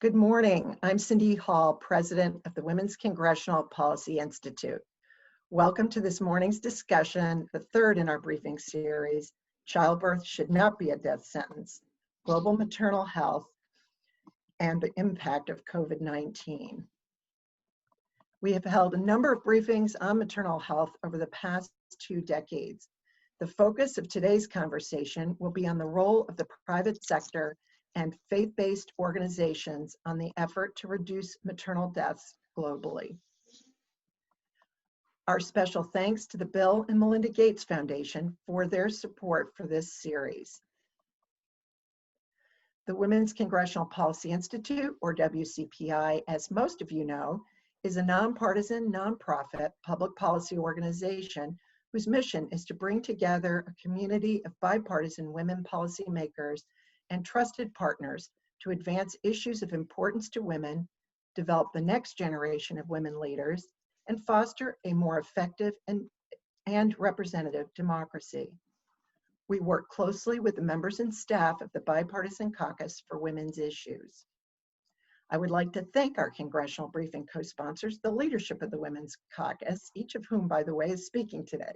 Good morning. I'm Cindy Hall, President of the Women's Congressional Policy Institute. Welcome to this morning's discussion, the third in our briefing series, Childbirth Should Not Be a Death Sentence, Global Maternal Health, and the Impact of COVID-19. We have held a number of briefings on maternal health over the past 2 decades. The focus of today's conversation will be on the role of the private sector and faith-based organizations on the effort to reduce maternal deaths globally. Our special thanks to the Bill and Melinda Gates Foundation for their support for this series. The Women's Congressional Policy Institute, or WCPI, as most of you know, is a nonpartisan, nonprofit public policy organization whose mission is to bring together a community of bipartisan women policymakers and trusted partners to advance issues of importance to women, develop the next generation of women leaders, and foster a more effective and representative democracy. We work closely with the members and staff of the Bipartisan Caucus for Women's Issues. I would like to thank our congressional briefing co-sponsors, the leadership of the Women's Caucus, each of whom, by the way, is speaking today.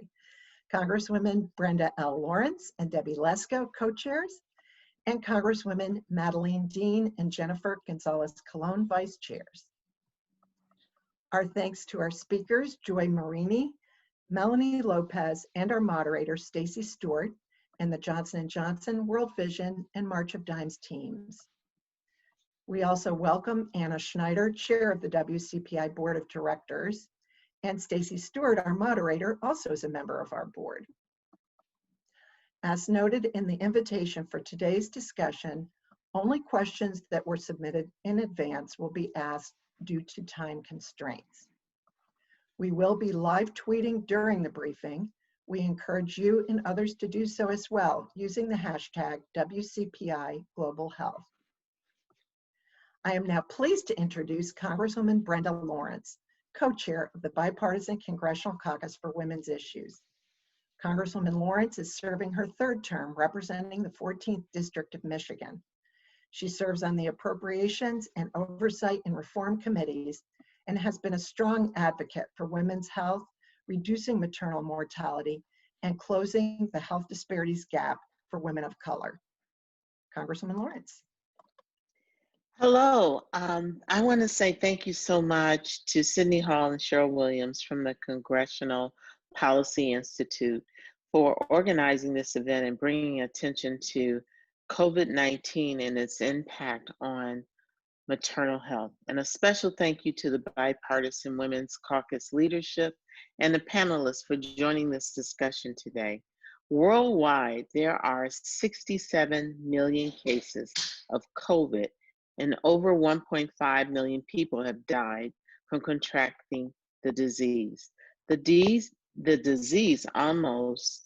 Congresswomen Brenda L. Lawrence and Debbie Lesko, co-chairs, and Congresswomen Madeleine Dean and Jenniffer González-Colón, vice chairs. Our thanks to our speakers, Joy Marini, Melanie Lopez, and our moderator, Stacey Stewart, and the Johnson & Johnson, World Vision, and March of Dimes teams. We also welcome Anna Schneider, chair of the WCPI Board of Directors, and Stacey Stewart, our moderator, also is a member of our board. As noted in the invitation for today's discussion, only questions that were submitted in advance will be asked due to time constraints. We will be live tweeting during the briefing. We encourage you and others to do so as well using the hashtag WCPI Global Health. I am now pleased to introduce Congresswoman Brenda Lawrence, co-chair of the Bipartisan Congressional Caucus for Women's Issues. Congresswoman Lawrence is serving her 3rd term representing the 14th District of Michigan. She serves on the Appropriations and Oversight and Reform Committees and has been a strong advocate for women's health, reducing maternal mortality, and closing the health disparities gap for women of color. Congresswoman Lawrence. Hello, I want to say thank you so much to Sydney Hall and Cheryl Williams from the Congressional Policy Institute for organizing this event and bringing attention to COVID-19 and its impact on maternal health. And a special thank you to the Bipartisan Women's Caucus leadership and the panelists for joining this discussion today. Worldwide, there are 67 million cases of COVID and over 1.5 million people have died from contracting the disease. The disease almost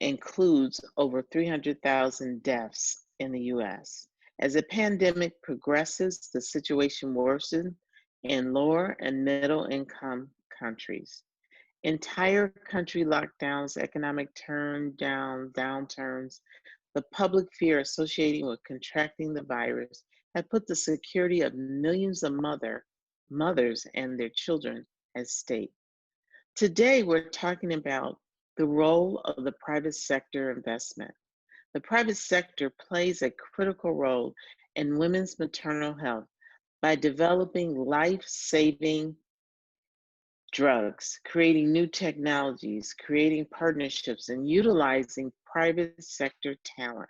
includes over 300,000 deaths in the US. As the pandemic progresses, the situation worsens in lower and middle income countries. Entire country lockdowns, economic downturns, the public fear associated with contracting the virus have put the security of millions of mothers and their children at stake. Today, we're talking about the role of the private sector investment. The private sector plays a critical role in women's maternal health by developing life-saving drugs, creating new technologies, creating partnerships, and utilizing private sector talent.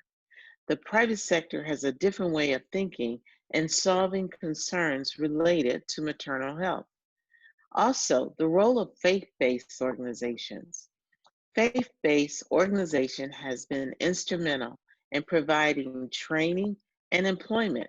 The private sector has a different way of thinking and solving concerns related to maternal health. Also, the role of faith-based organizations. Faith-based organization has been instrumental in providing training and employment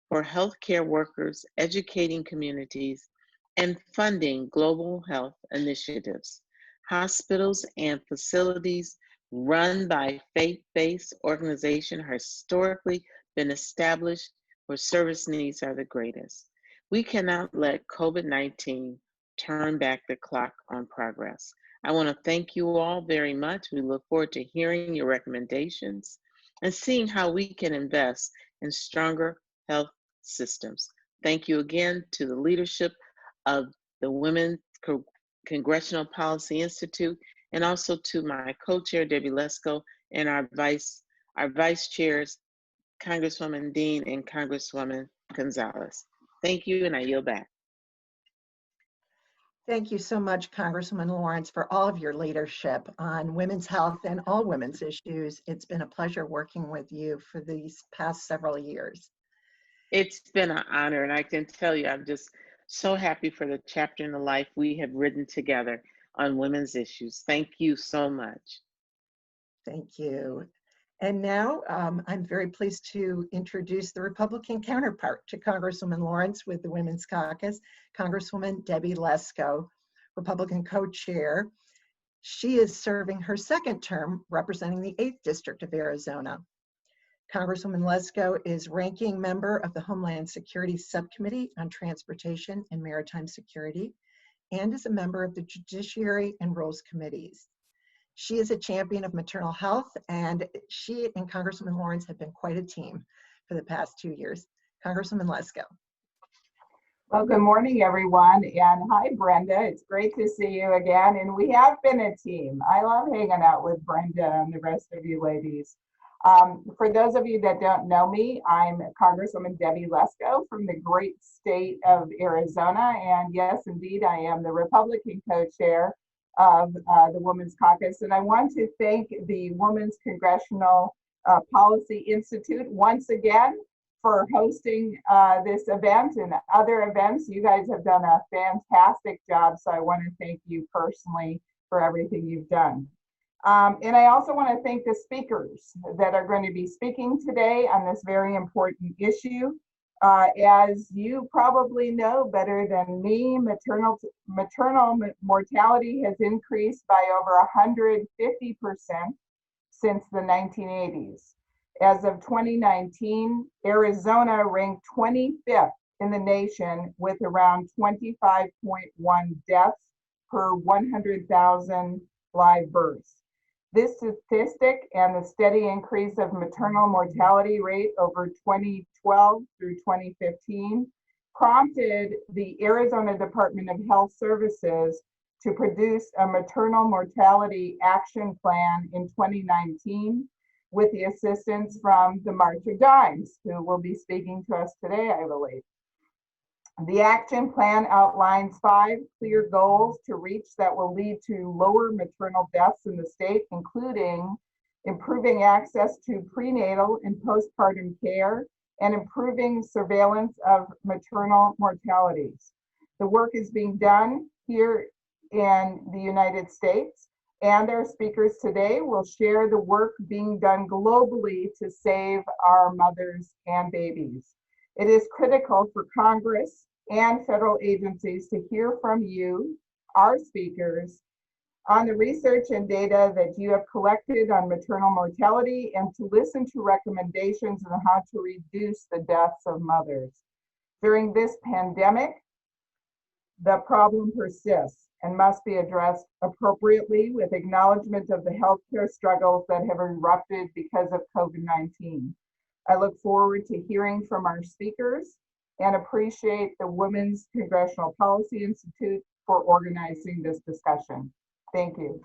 for healthcare workers, educating communities, and funding global health initiatives. Hospitals and facilities run by faith-based organizations have historically been established where service needs are the greatest. We cannot let COVID-19 turn back the clock on progress. I want to thank you all very much. We look forward to hearing your recommendations and seeing how we can invest in stronger health systems. Thank you again to the leadership of the Women's Congressional Policy Institute, and also to my co-chair, Debbie Lesko, and our vice chairs, Congresswoman Dean and Congresswoman González. Thank you, and I yield back. Thank you so much, Congresswoman Lawrence, for all of your leadership on women's health and all women's issues. It's been a pleasure working with you for these past several years. It's been an honor, and I can tell you, I'm just so happy for the chapter in the life we have written together on women's issues. Thank you so much. Thank you. And now I'm very pleased to introduce the Republican counterpart to Congresswoman Lawrence with the Women's Caucus, Congresswoman Debbie Lesko, Republican co-chair. She is serving her second term representing the 8th District of Arizona. Congresswoman Lesko is ranking member of the Homeland Security Subcommittee on Transportation and Maritime Security and is a member of the Judiciary and Rules Committees. She is a champion of maternal health, and she and Congresswoman Lawrence have been quite a team for the past 2 years. Congresswoman Lesko. Well, good morning, everyone, and hi, Brenda. It's great to see you again, and we have been a team. I love hanging out with Brenda and the rest of you ladies. For those of you that don't know me, I'm Congresswoman Debbie Lesko from the great state of Arizona, and yes, indeed, I am the Republican co-chair of the Women's Caucus. And I want to thank the Women's Congressional Policy Institute once again for hosting this event and other events. You guys have done a fantastic job, so I want to thank you personally for everything you've done. And I also want to thank the speakers that are going to be speaking today on this very important issue. As you probably know better than me, maternal mortality has increased by over 150% since the 1980s. As of 2019, Arizona ranked 25th in the nation with around 25.1 deaths per 100,000 live births. This statistic and the steady increase of maternal mortality rate over 2012 through 2015 prompted the Arizona Department of Health Services to produce a maternal mortality action plan in 2019 with the assistance from the March of Dimes, who will be speaking to us today, I believe. The action plan outlines 5 clear goals to reach that will lead to lower maternal deaths in the state, including improving access to prenatal and postpartum care and improving surveillance of maternal mortalities. The work is being done here in the United States, and our speakers today will share the work being done globally to save our mothers and babies. It is critical for Congress and federal agencies to hear from you, our speakers, on the research and data that you have collected on maternal mortality and to listen to recommendations on how to reduce the deaths of mothers. During this pandemic, the problem persists and must be addressed appropriately with acknowledgement of the healthcare struggles that have erupted because of COVID-19. I look forward to hearing from our speakers and appreciate the Women's Congressional Policy Institute for organizing this discussion. Thank you.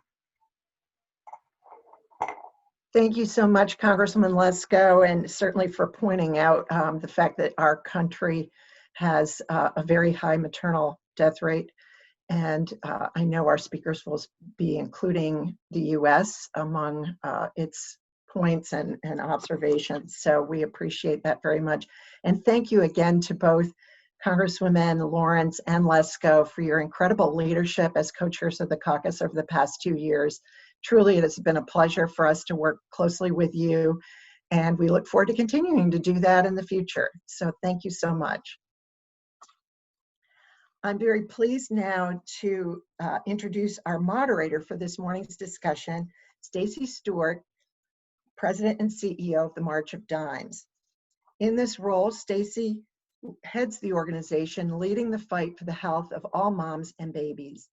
Thank you so much, Congresswoman Lesko, and certainly for pointing out the fact that our country has a very high maternal death rate. And I know our speakers will be including the U.S. among its points and observations. So we appreciate that very much. And thank you again to both Congresswomen Lawrence and Lesko for your incredible leadership as co-chairs of the caucus over the past 2 years. Truly, it has been a pleasure for us to work closely with you, and we look forward to continuing to do that in the future. So thank you so much. I'm very pleased now to introduce our moderator for this morning's discussion, Stacey Stewart, President and CEO of the March of Dimes. In this role, Stacey heads the organization leading the fight for the health of all moms and babies.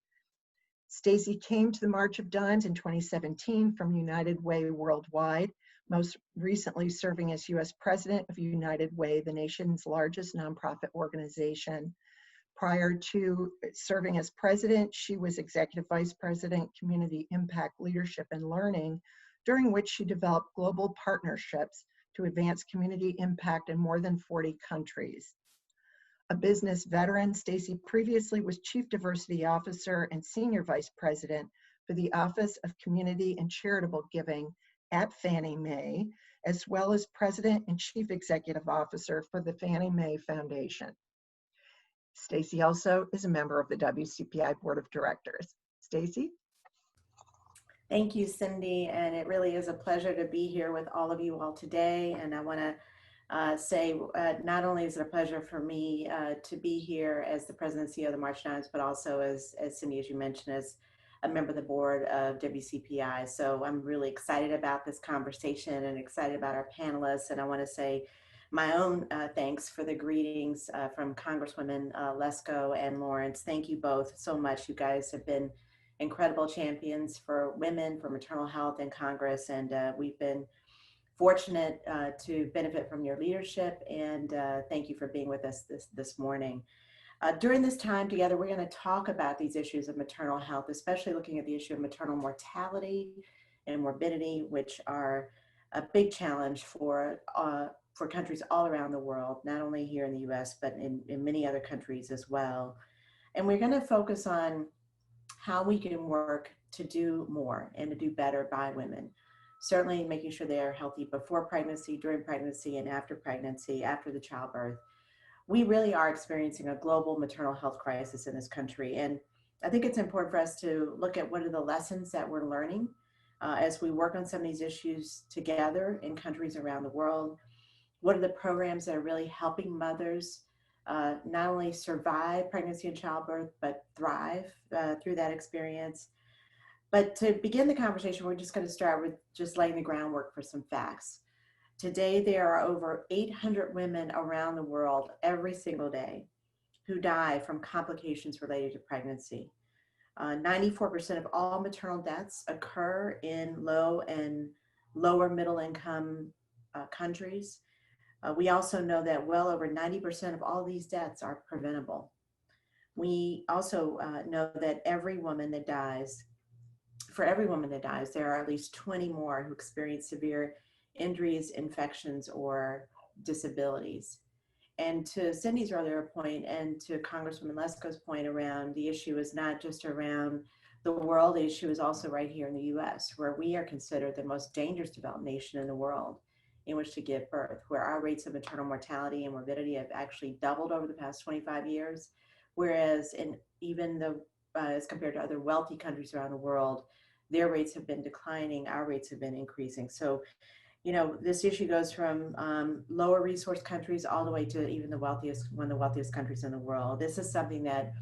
Stacey came to the March of Dimes in 2017 from United Way Worldwide, most recently serving as U.S. President of United Way, the nation's largest nonprofit organization. Prior to serving as president, she was Executive Vice President, Community Impact Leadership and Learning, during which she developed global partnerships to advance community impact in more than 40 countries. A business veteran, Stacey previously was Chief Diversity Officer and Senior Vice President for the Office of Community and Charitable Giving at Fannie Mae, as well as President and Chief Executive Officer for the Fannie Mae Foundation. Stacey also is a member of the WCPI Board of Directors. Stacey? Thank you, Cindy, and it really is a pleasure to be here with all of you all today. And I want to say not only is it a pleasure for me to be here as the President and CEO of the March 9th, but also as Cindy, as you mentioned, as a member of the board of WCPI. So I'm really excited about this conversation and excited about our panelists. And I want to say my own thanks for the greetings from Congresswomen Lesko and Lawrence. Thank you both so much. You guys have been incredible champions for women, for maternal health in Congress, and we've been fortunate to benefit from your leadership, and thank you for being with us this morning. During this time together, we're going to talk about these issues of maternal health, especially looking at the issue of maternal mortality and morbidity, which are a big challenge for countries all around the world, not only here in the US, but in many other countries as well. And we're going to focus on how we can work to do more and to do better by women. Certainly making sure they are healthy before pregnancy, during pregnancy, and after pregnancy, after the childbirth. We really are experiencing a global maternal health crisis in this country. And I think it's important for us to look at what are the lessons that we're learning as we work on some of these issues together in countries around the world. What are the programs that are really helping mothers not only survive pregnancy and childbirth, but thrive through that experience? But to begin the conversation, we're just going to start with just laying the groundwork for some facts. Today, there are over 800 women around the world every single day who die from complications related to pregnancy. 94% of all maternal deaths occur in low and lower middle income countries. We also know that well over 90% of all these deaths are preventable. We also know that for every woman that dies, there are at least 20 more who experience severe injuries, infections, or disabilities. And to Cindy's earlier point, and to Congresswoman Lesko's point around the issue is not just around the world, the issue is also right here in the US, where we are considered the most dangerous developed nation in the world in which to give birth, where our rates of maternal mortality and morbidity have actually doubled over the past 25 years, whereas as compared to other wealthy countries around the world, their rates have been declining, our rates have been increasing. So, you know, this issue goes from lower resource countries all the way to even one of the wealthiest countries in the world. This is something that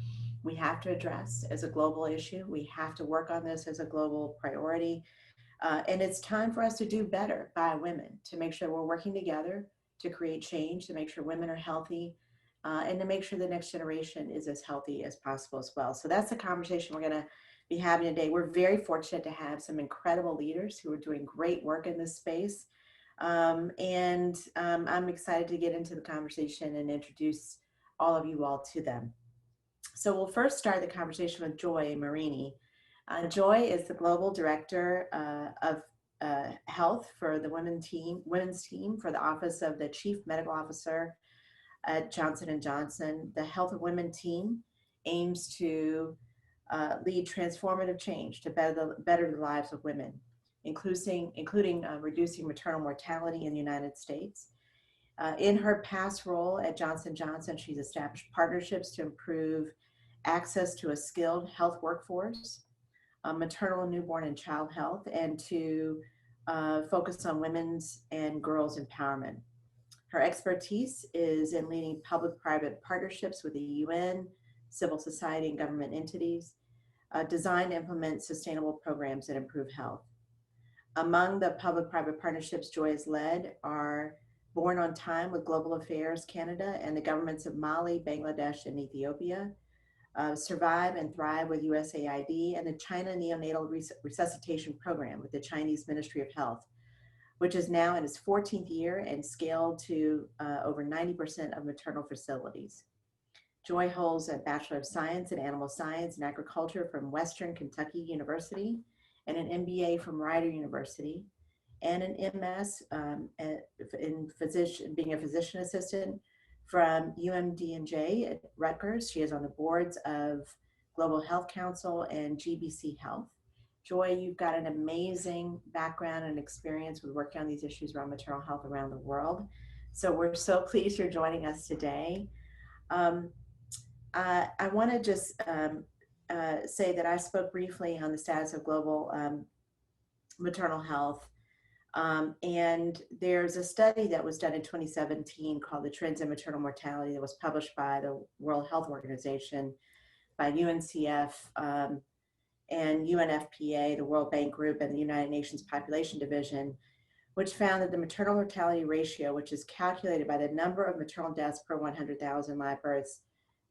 we have to address as a global issue. We have to work on this as a global priority. And it's time for us to do better by women, to make sure we're working together to create change, to make sure women are healthy, and to make sure the next generation is as healthy as possible as well. So that's the conversation we're going to be having today. We're very fortunate to have some incredible leaders who are doing great work in this space. I'm excited to get into the conversation and introduce all of you all to them. So we'll first start the conversation with Joy Marini. Joy is the Global Director of Health for the women's team for the Office of the Chief Medical Officer at Johnson & Johnson. The Health of Women team aims to lead transformative change to better the lives of women, including reducing maternal mortality in the United States. In her past role at Johnson & Johnson, she's established partnerships to improve access to a skilled health workforce, maternal, newborn, and child health, and to focus on women's and girls' empowerment. Her expertise is in leading public-private partnerships with the UN, civil society, and government entities, designed to implement sustainable programs that improve health. Among the public-private partnerships Joy has led are Born on Time with Global Affairs Canada and the governments of Mali, Bangladesh, and Ethiopia, Survive and Thrive with USAID, and the China Neonatal Resuscitation Program with the Chinese Ministry of Health. which is now in its 14th year and scaled to over 90% of maternal facilities. Joy holds a Bachelor of Science in Animal Science and Agriculture from Western Kentucky University and an MBA from Rider University, and an MS in being a physician assistant from UMD&J at Rutgers. She is on the boards of Global Health Council and GBC Health. Joy, you've got an amazing background and experience with working on these issues around maternal health around the world. So we're so pleased you're joining us today. I want to just say that I spoke briefly on the status of global maternal health. And there's a study that was done in 2017 called The Trends in Maternal Mortality that was published by the World Health Organization, by UNCF, and UNFPA, the World Bank Group, and the United Nations Population Division, which found that the maternal mortality ratio, which is calculated by the number of maternal deaths per 100,000 live births,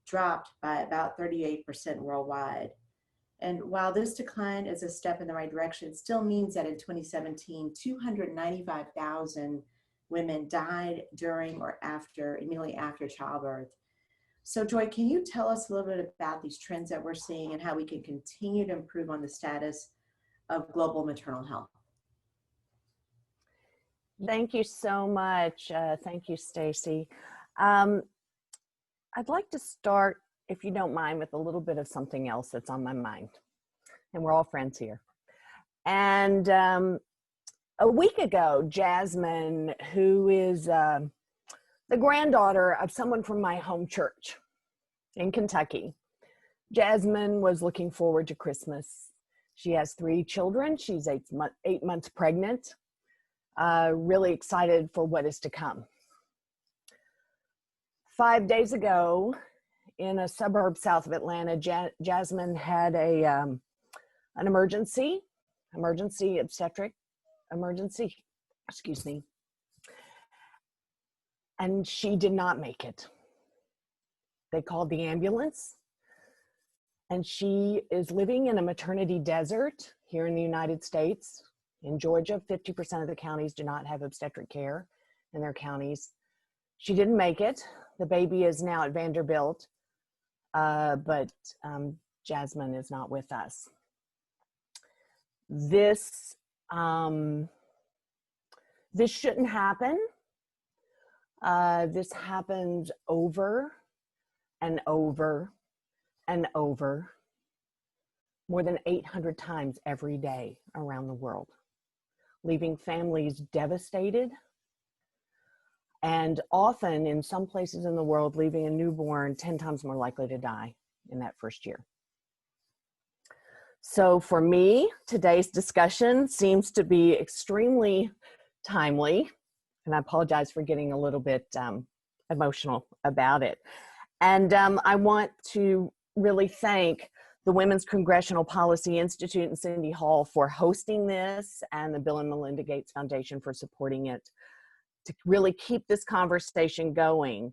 dropped by about 38% worldwide. And while this decline is a step in the right direction, it still means that in 2017, 295,000 women died during or immediately after childbirth. So Joy, can you tell us a little bit about these trends that we're seeing and how we can continue to improve on the status of global maternal health? Thank you so much. Thank you, Stacey. I'd like to start, if you don't mind, with a little bit of something else that's on my mind. And we're all friends here. And a week ago, Jasmine, who is the granddaughter of someone from my home church in Kentucky, Jasmine was looking forward to Christmas. She has 3 children. She's 8 months pregnant, really excited for what is to come. 5 days ago, in a suburb south of Atlanta, Jasmine had an emergency, excuse me, and she did not make it. They called the ambulance, and she is living in a maternity desert here in the United States. In Georgia, 50% of the counties do not have obstetric care in their counties. She didn't make it. The baby is now at Vanderbilt, but Jasmine is not with us. This shouldn't happen. This happens over and over and over, more than 800 times every day around the world, leaving families devastated, and often in some places in the world, leaving a newborn 10 times more likely to die in that first year. So for me, today's discussion seems to be extremely timely, and I apologize for getting a little bit emotional about it. And I want to really thank the Women's Congressional Policy Institute and Cindy Hall for hosting this, and the Bill and Melinda Gates Foundation for supporting it, to really keep this conversation going.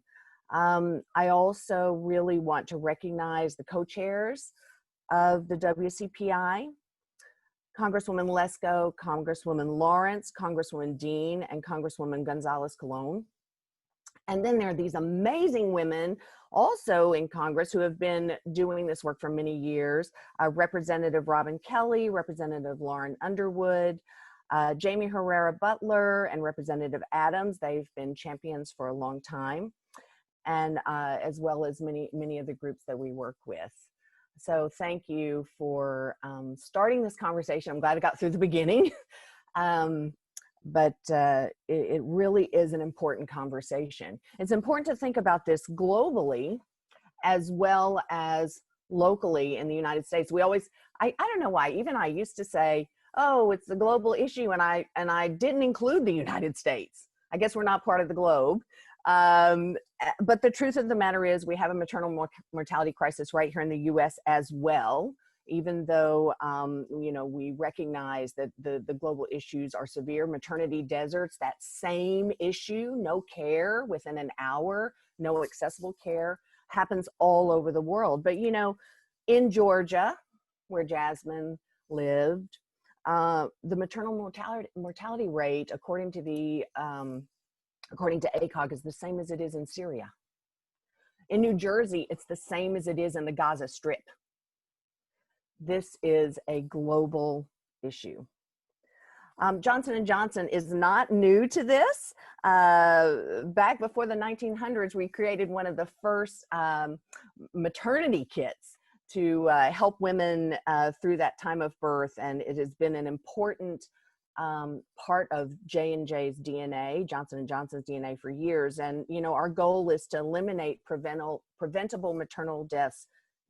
I also really want to recognize the co-chairs of the WCPI, Congresswoman Lesko, Congresswoman Lawrence, Congresswoman Dean, and Congresswoman González-Colón. And then there are these amazing women also in Congress who have been doing this work for many years. Representative Robin Kelly, Representative Lauren Underwood, Jamie Herrera Butler, and Representative Adams. They've been champions for a long time, and as well as many of the groups that we work with. So thank you for starting this conversation. I'm glad I got through the beginning, but it really is an important conversation. It's important to think about this globally as well as locally in the United States. We always, I don't know why, even I used to say, oh, it's a global issue, and I didn't include the United States. I guess we're not part of the globe. But the truth of the matter is we have a maternal mortality crisis right here in the US as well, even though, you know, we recognize that the global issues are severe. Maternity deserts, that same issue, no care within an hour, no accessible care, happens all over the world. But, you know, in Georgia, where Jasmine lived, the maternal mortality rate, according to ACOG, is the same as it is in Syria. In New Jersey, it's the same as it is in the Gaza Strip. This is a global issue. Johnson & Johnson is not new to this. Back before the 1900s, we created one of the first maternity kits to help women through that time of birth, and it has been an important part of J&J's DNA, Johnson & Johnson's DNA, for years. And, you know, our goal is to eliminate preventable maternal deaths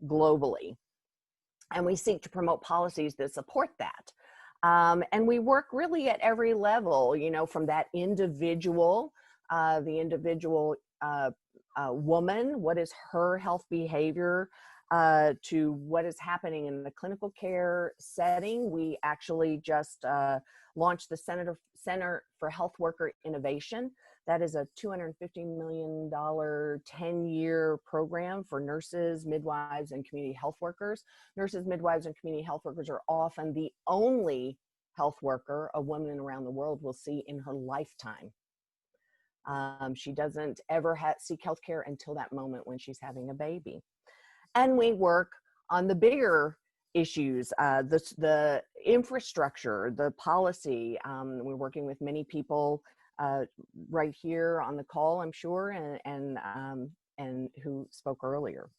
globally. And we seek to promote policies that support that. And we work really at every level, you know, from that individual, woman, what is her health behavior, to what is happening in the clinical care setting. We actually just launched the Center for Health Worker Innovation. That is a $250 million 10-year program for nurses, midwives, and community health workers. Nurses, midwives, and community health workers are often the only health worker a woman around the world will see in her lifetime. She doesn't ever seek health care until that moment when she's having a baby. And we work on the bigger issues, the infrastructure, the policy. We're working with many people right here on the call, I'm sure, and who spoke earlier.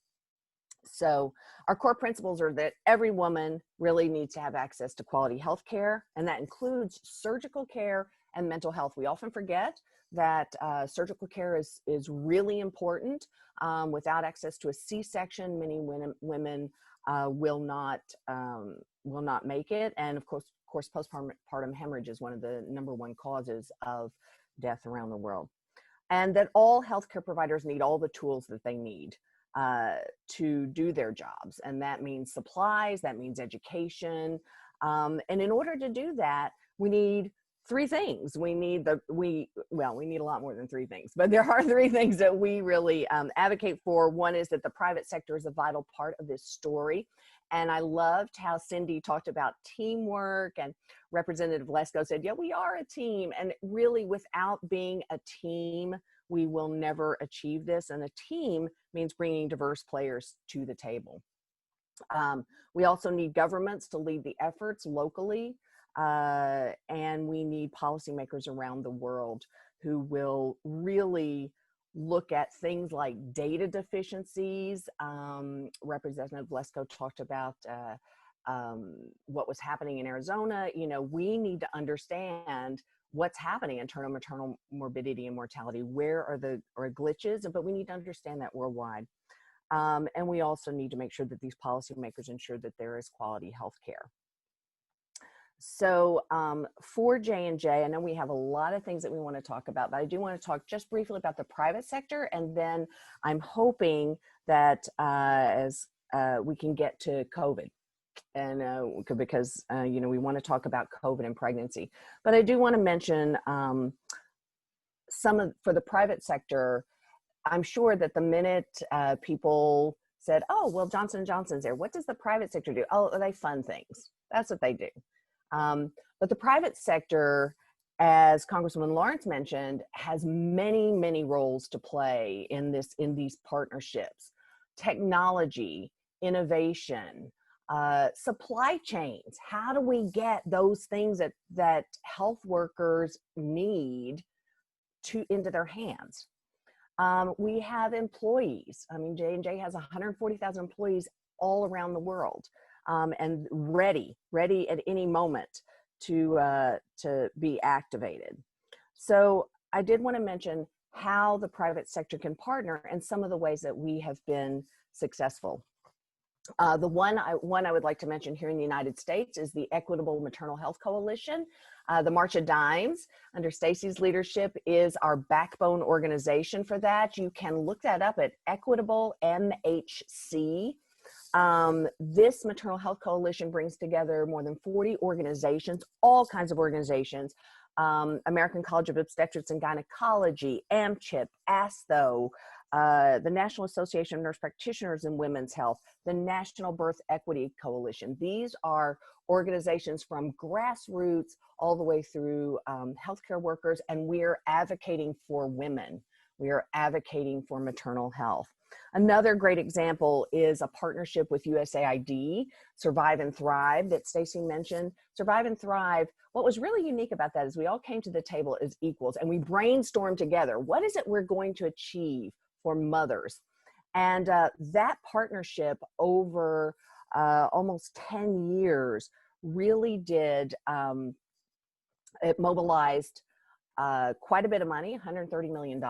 So our core principles are that every woman really needs to have access to quality health care, and that includes surgical care and mental health. We often forget that surgical care is really important. Without access to a C-section, many women will not make it. And of course, postpartum hemorrhage is one of the #1 causes of death around the world. And that all healthcare providers need all the tools that they need to do their jobs. And that means supplies, that means education. And in order to do that, we need 3 things. We need a lot more than 3 things, but there are 3 things that we really advocate for. One is that the private sector is a vital part of this story. And I loved how Cindy talked about teamwork, and Representative Lesko said, yeah, we are a team. And really, without being a team, we will never achieve this. And a team means bringing diverse players to the table. We also need governments to lead the efforts locally. And we need policymakers around the world who will really look at things like data deficiencies. Representative Lesko talked about what was happening in Arizona. You know, we need to understand what's happening in maternal morbidity and mortality. Where are glitches? But we need to understand that worldwide. And we also need to make sure that these policymakers ensure that there is quality health care. So for J&J, I know we have a lot of things that we want to talk about, but I do want to talk just briefly about the private sector. And then I'm hoping that as we can get to COVID, and because, you know, we want to talk about COVID and pregnancy. But I do want to mention for the private sector, I'm sure that the minute people said, oh, well, Johnson & Johnson's there, what does the private sector do? Oh, they fund things. That's what they do. But the private sector, as Congresswoman Lawrence mentioned, has many, many roles to play in these partnerships. Technology, innovation, supply chains. How do we get those things that health workers need into their hands? We have employees. I mean, J&J has 140,000 employees all around the world. And ready at any moment to be activated. So I did want to mention how the private sector can partner and some of the ways that we have been successful. The one I would like to mention here in the United States is the Equitable Maternal Health Coalition. The March of Dimes, under Stacey's leadership, is our backbone organization for that. You can look that up at Equitable MHC. This Maternal Health Coalition brings together more than 40 organizations, all kinds of organizations, American College of Obstetrics and Gynecology, AMCHIP, ASTHO, the National Association of Nurse Practitioners in Women's Health, the National Birth Equity Coalition. These are organizations from grassroots all the way through healthcare workers, and we're advocating for women. We are advocating for maternal health. Another great example is a partnership with USAID, Survive and Thrive, that Stacey mentioned. Survive and Thrive, what was really unique about that is we all came to the table as equals and we brainstormed together. What is it we're going to achieve for mothers? And that partnership over almost 10 years really did, it mobilized quite a bit of money, $130 million.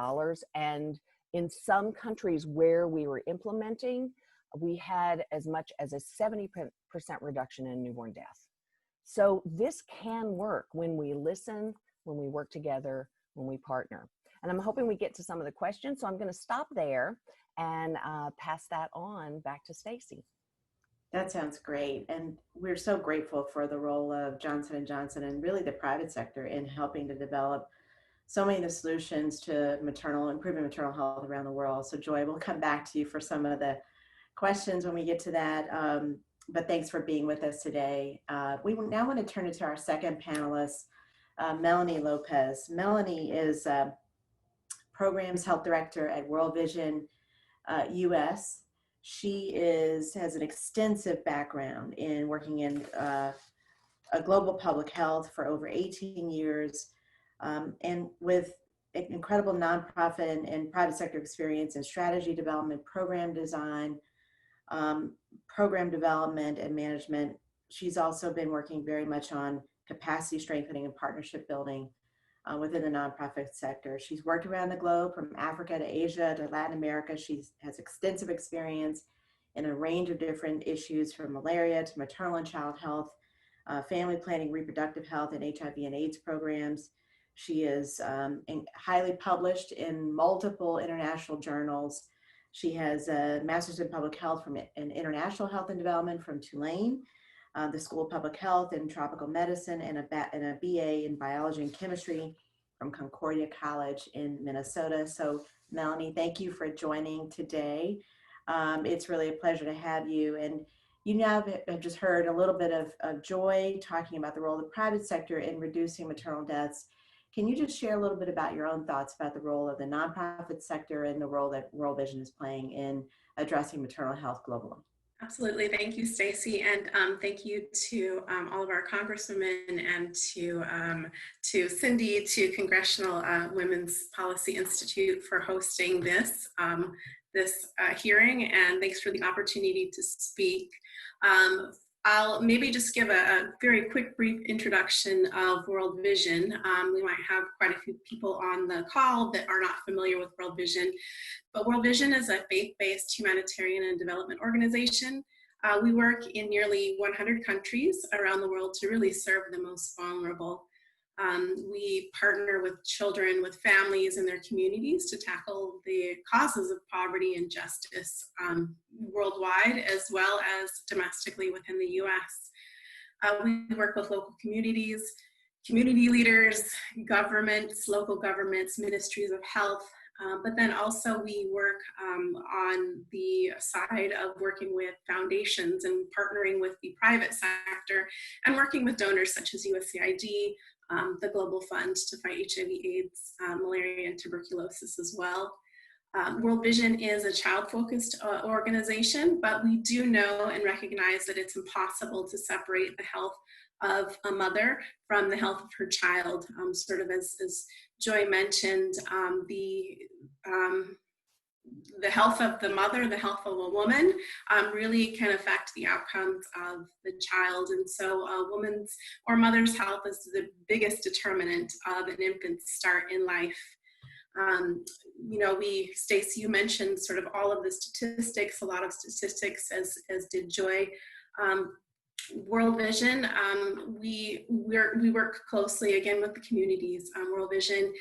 And in some countries where we were implementing, we had as much as a 70% reduction in newborn death. So this can work when we listen, when we work together, when we partner. And I'm hoping we get to some of the questions. So I'm going to stop there and pass that on back to Stacey. That sounds great. And we're so grateful for the role of Johnson & Johnson and really the private sector in helping to develop so many of the solutions to improving maternal health around the world. So Joy, we'll come back to you for some of the questions when we get to that. But thanks for being with us today. We now want to turn it to our second panelist, Melanie Lopez. Melanie is Programs Health Director at World Vision US. She has an extensive background in working in a global public health for over 18 years, and with incredible nonprofit and private sector experience in strategy development, program design, program development and management. She's also been working very much on capacity strengthening and partnership building within the nonprofit sector. She's worked around the globe from Africa to Asia to Latin America. She has extensive experience in a range of different issues from malaria to maternal and child health, family planning, reproductive health, and HIV and AIDS programs. She is highly published in multiple international journals. She has a master's in public health in international health and development from Tulane, the School of Public Health and Tropical Medicine, and a BA in biology and chemistry from Concordia College in Minnesota. So Melanie, thank you for joining today. It's really a pleasure to have you. And you now have just heard a little bit of Joy talking about the role of the private sector in reducing maternal deaths. Can you just share a little bit about your own thoughts about the role of the nonprofit sector and the role that World Vision is playing in addressing maternal health globally? Absolutely. Thank you, Stacey. And thank you to all of our congresswomen and to Cindy, to Congressional Women's Policy Institute for hosting this hearing. And thanks for the opportunity to speak. I'll maybe just give a very quick, brief introduction of World Vision. We might have quite a few people on the call that are not familiar with World Vision, but World Vision is a faith-based humanitarian and development organization. We work in nearly 100 countries around the world to really serve the most vulnerable. We partner with children, with families and their communities to tackle the causes of poverty and justice worldwide, as well as domestically within the US. We work with local communities, community leaders, governments, local governments, ministries of health, but then also we work on the side of working with foundations and partnering with the private sector and working with donors such as USAID, the Global Fund to fight HIV/AIDS, malaria, and tuberculosis as well. World Vision is a child-focused organization, but we do know and recognize that it's impossible to separate the health of a mother from the health of her child. Sort of as Joy mentioned, the health of the mother, the health of a woman really can affect the outcomes of the child. And so a woman's or mother's health is the biggest determinant of an infant's start in life. You know, Stacey, you mentioned sort of all of the statistics, a lot of statistics, as did Joy. World Vision, we work closely again with the communities. World Vision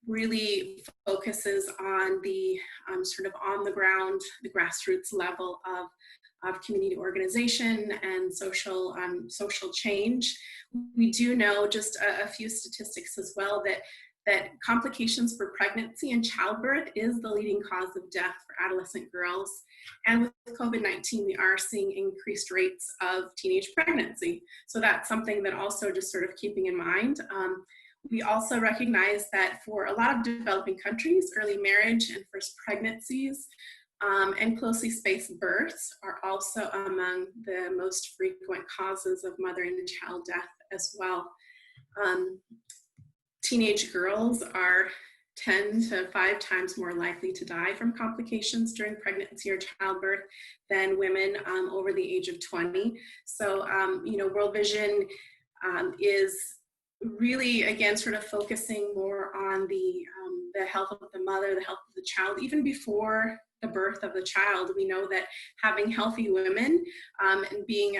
really focuses on the sort of on the ground, the grassroots level of community organization and social change. We do know just a few statistics as well that that complications for pregnancy and childbirth is the leading cause of death for adolescent girls. And with COVID-19, we are seeing increased rates of teenage pregnancy. So that's something that also just sort of keeping in mind. We also recognize that for a lot of developing countries, early marriage and first pregnancies and closely spaced births are also among the most frequent causes of mother and child death as well. Teenage girls are 10 to 5 times more likely to die from complications during pregnancy or childbirth than women over the age of 20. So, World Vision is really, again, sort of focusing more on the health of the mother, the health of the child, even before the birth of the child. We know that having healthy women and being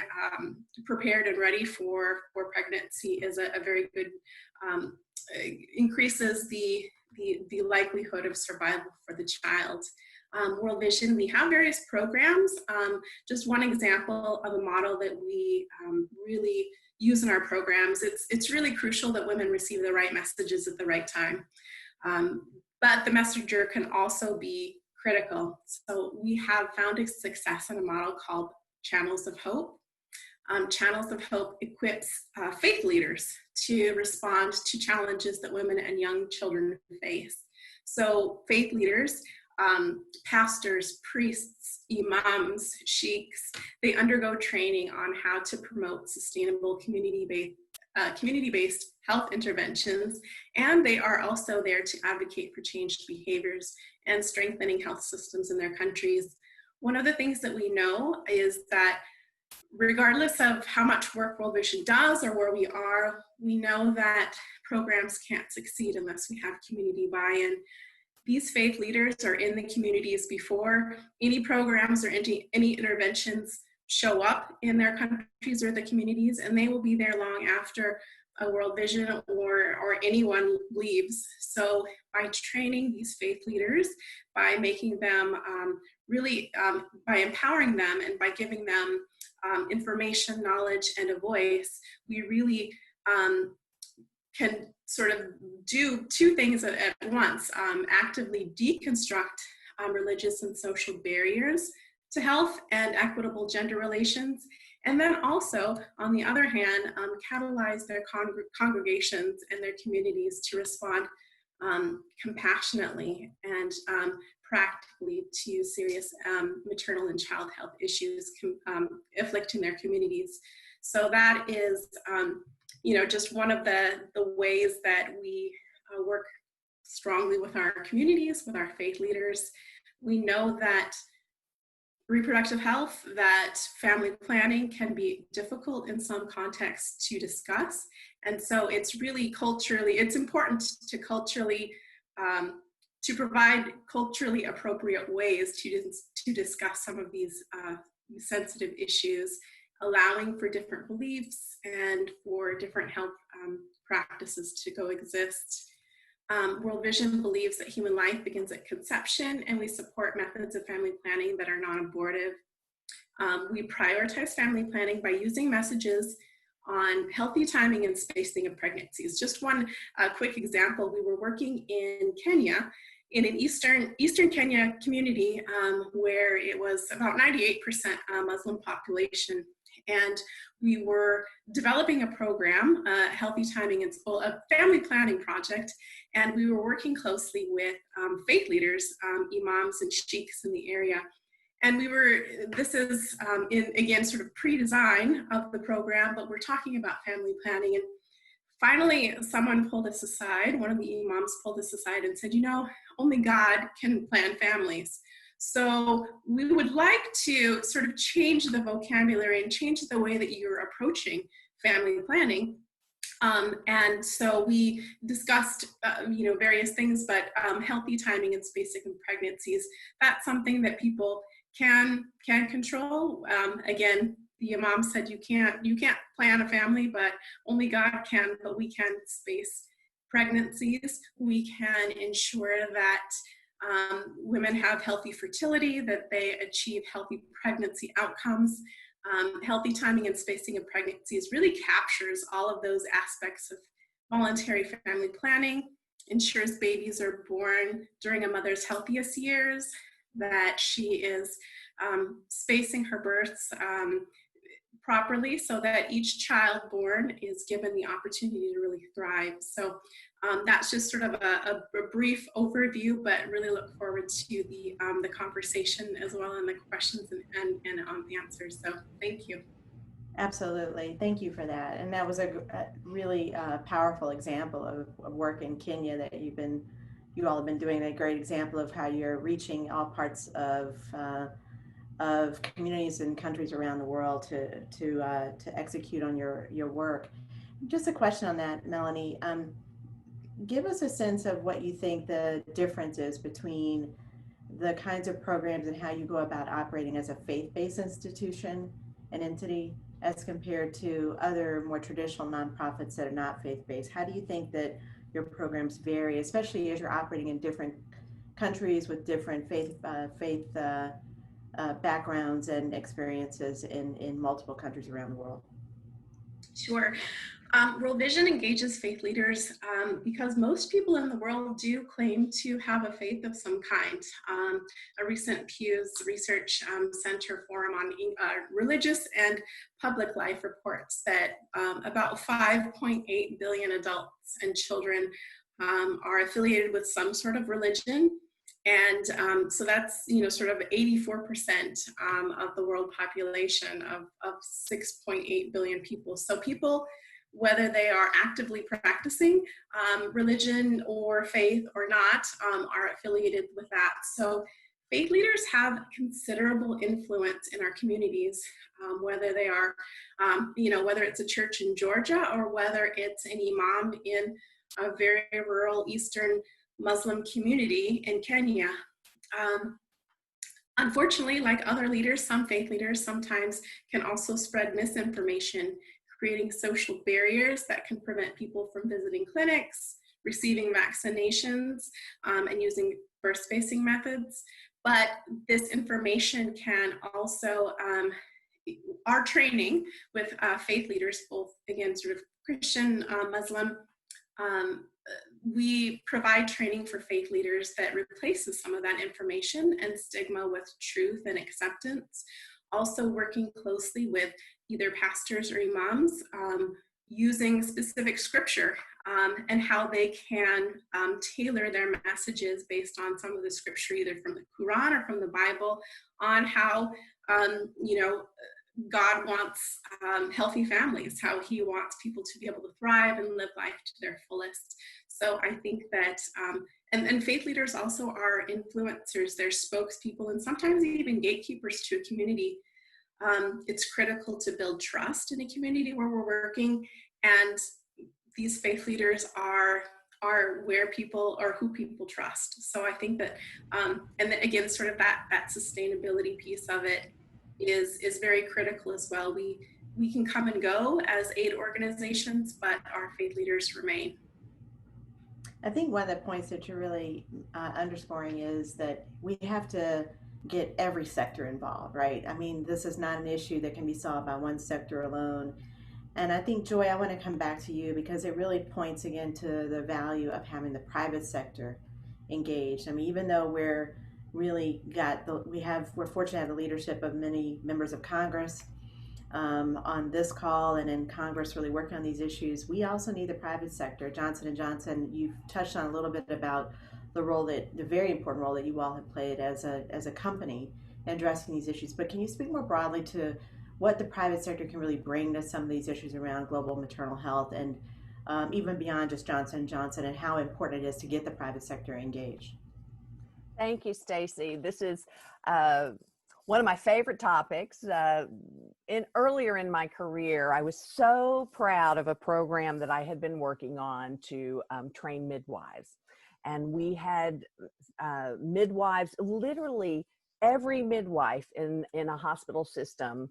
prepared and ready for pregnancy is a very good, increases the likelihood of survival for the child. World Vision, we have various programs. Just one example of a model that we really use in our programs. It's really crucial that women receive the right messages at the right time. But the messenger can also be critical. So we have found a success in a model called Channels of Hope. Channels of Hope equips faith leaders to respond to challenges that women and young children face. So faith leaders, pastors, priests, imams, sheikhs, they undergo training on how to promote sustainable community-based health interventions, and they are also there to advocate for changed behaviors and strengthening health systems in their countries. One of the things that we know is that regardless of how much work World Vision does or where we are, we know that programs can't succeed unless we have community buy-in. These faith leaders are in the communities before any programs or any interventions show up in their countries or the communities, and they will be there long after a World Vision or anyone leaves. So by training these faith leaders, by making them by empowering them and by giving them information, knowledge, and a voice, we really can sort of do 2 things at once: actively deconstruct religious and social barriers to health and equitable gender relations, and then also, on the other hand, catalyze their congregations and their communities to respond compassionately and practically to serious maternal and child health issues afflicting their communities. So that is, just one of the ways that we work strongly with our communities, with our faith leaders. We know that reproductive health, that family planning can be difficult in some contexts to discuss. And so it's really it's important to culturally, to provide culturally appropriate ways to discuss some of these sensitive issues, allowing for different beliefs and for different health practices to coexist. World Vision believes that human life begins at conception, and we support methods of family planning that are non-abortive. We prioritize family planning by using messages on healthy timing and spacing of pregnancies. Just one quick example: we were working in Kenya, in an eastern Kenya community where it was about 98% Muslim population. And we were developing a program, Healthy Timing and a family planning project, and we were working closely with faith leaders, imams and sheikhs in the area. And this is, again, sort of pre-design of the program, but we're talking about family planning. And finally, someone pulled us aside, one of the imams pulled us aside and said, only God can plan families. So we would like to sort of change the vocabulary and change the way that you're approaching family planning. And so we discussed, various things, but healthy timing and spacing of pregnancies, that's something that people can control. Again, the imam said you can't plan a family, but only God can, but we can space pregnancies. We can ensure that women have healthy fertility, that they achieve healthy pregnancy outcomes. Healthy timing and spacing of pregnancies really captures all of those aspects of voluntary family planning. ensures babies are born during a mother's healthiest years, that she is spacing her births properly so that each child born is given the opportunity to really thrive. So that's just sort of a brief overview, but really look forward to the conversation as well, and the questions and the answers. So thank you. Absolutely. Thank you for that. And that was a really powerful example of work in Kenya that you all have been doing, a great example of how you're reaching all parts of communities and countries around the world to execute on your work. Just a question on that, Melanie. Give us a sense of what you think the difference is between the kinds of programs and how you go about operating as a faith-based institution and entity as compared to other more traditional nonprofits that are not faith-based. How do you think that your programs vary, especially as you're operating in different countries with different faith backgrounds and experiences in multiple countries around the world? Sure. World Vision engages faith leaders because most people in the world do claim to have a faith of some kind. A recent Pew's Research Center forum on religious and public life reports that about 5.8 billion adults and children are affiliated with some sort of religion. And so that's, sort of 84% of the world population of 6.8 billion people. So people, whether they are actively practicing religion or faith or not, are affiliated with that. So faith leaders have considerable influence in our communities, whether they are, whether it's a church in Georgia or whether it's an imam in a very rural Eastern Muslim community in Kenya. Unfortunately, like other leaders, some faith leaders sometimes can also spread misinformation, creating social barriers that can prevent people from visiting clinics, receiving vaccinations, and using birth spacing methods. But this information can also, our training with faith leaders, both again, sort of Christian, Muslim, we provide training for faith leaders that replaces some of that information and stigma with truth and acceptance. Also working closely with either pastors or imams, using specific scripture and how they can tailor their messages based on some of the scripture, either from the Quran or from the Bible, on how, God wants healthy families, how he wants people to be able to thrive and live life to their fullest. So I think that, and faith leaders also are influencers, they're spokespeople, and sometimes even gatekeepers to a community. It's critical to build trust in a community where we're working, and these faith leaders are where people, or who people trust. So I think that, and then again, sort of that sustainability piece of it is very critical as well. We can come and go as aid organizations, but our faith leaders remain. I think one of the points that you're really underscoring is that we have to get every sector involved, right? I mean, this is not an issue that can be solved by one sector alone. And I think, Joy, I want to come back to you because it really points again to the value of having the private sector engaged. I mean, even though we're fortunate to have the leadership of many members of Congress on this call and in Congress really working on these issues, we also need the private sector. Johnson & Johnson, you've touched on a little bit about the very important role that you all have played as a company in addressing these issues. But can you speak more broadly to what the private sector can really bring to some of these issues around global maternal health and even beyond just Johnson & Johnson, and how important it is to get the private sector engaged? Thank you, Stacey. This is one of my favorite topics. Earlier in my career, I was so proud of a program that I had been working on to train midwives. And we had midwives, literally every midwife in a hospital system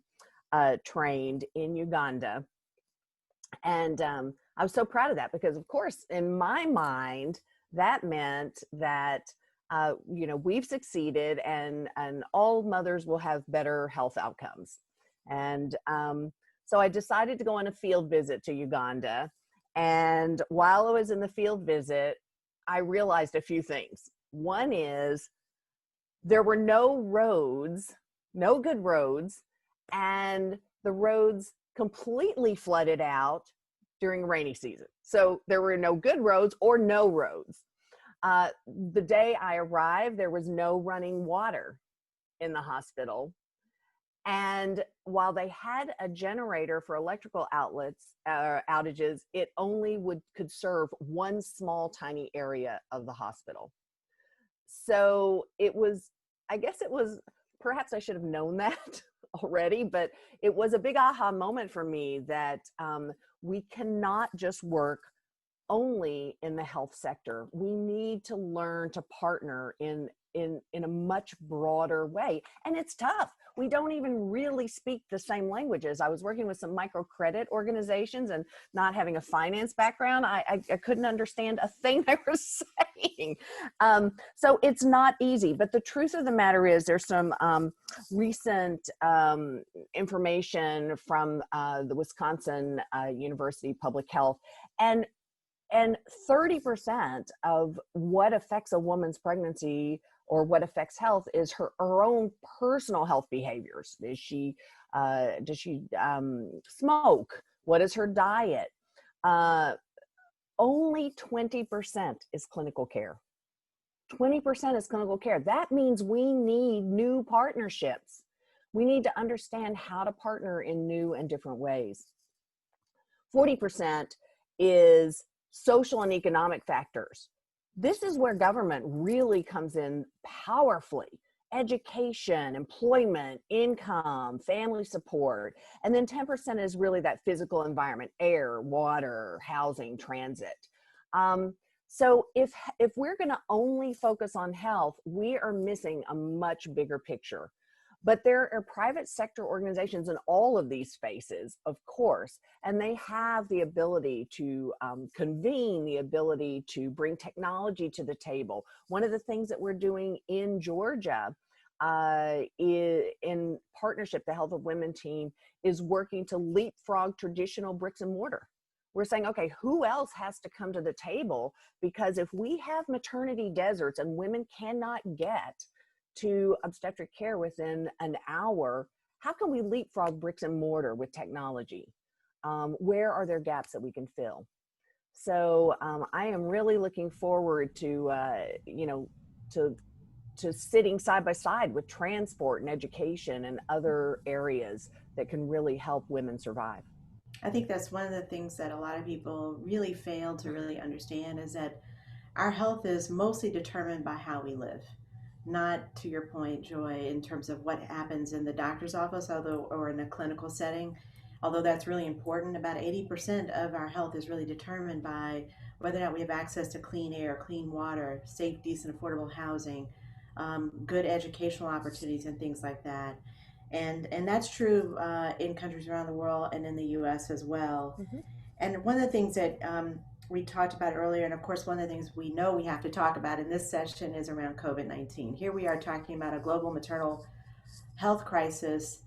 trained in Uganda. And I was so proud of that because, of course, in my mind, that meant that we've succeeded and all mothers will have better health outcomes. And so I decided to go on a field visit to Uganda. And while I was in the field visit, I realized a few things. One is there were no roads, no good roads, and the roads completely flooded out during rainy season. So there were no good roads or no roads. The day I arrived, there was no running water in the hospital. And while they had a generator for electrical outages, it only could serve one small, tiny area of the hospital. So perhaps I should have known that already, but it was a big aha moment for me that we cannot just work only in the health sector. We need to learn to partner in a much broader way. And it's tough. We don't even really speak the same languages. I was working with some microcredit organizations, and not having a finance background, I couldn't understand a thing they were saying. So it's not easy, but the truth of the matter is there's some recent information from the Wisconsin University Public Health, and 30% of what affects a woman's pregnancy or what affects health is her own personal health behaviors. Does she smoke? What is her diet? Only 20% is clinical care. 20% is clinical care. That means we need new partnerships. We need to understand how to partner in new and different ways. 40% is social and economic factors. This is where government really comes in powerfully. Education, employment, income, family support. And then 10% is really that physical environment: air, water, housing, transit. So if we're going to only focus on health, we are missing a much bigger picture. But there are private sector organizations in all of these spaces, of course, and they have the ability to convene, the ability to bring technology to the table. One of the things that we're doing in Georgia in partnership, the Health of Women team is working to leapfrog traditional bricks and mortar. We're saying, okay, who else has to come to the table? Because if we have maternity deserts and women cannot get to obstetric care within an hour, how can we leapfrog bricks and mortar with technology? Where are there gaps that we can fill? So I am really looking forward to, to sitting side by side with transport and education and other areas that can really help women survive. I think that's one of the things that a lot of people really fail to really understand, is that our health is mostly determined by how we live. Not, to your point, Joy, in terms of what happens in the doctor's office, or in a clinical setting, although that's really important. About 80% of our health is really determined by whether or not we have access to clean air, clean water, safe, decent, affordable housing, good educational opportunities, and things like that. And that's true in countries around the world and in the U.S. as well. Mm-hmm. And one of the things that we talked about earlier, and of course one of the things we know we have to talk about in this session, is around COVID-19. Here we are talking about a global maternal health crisis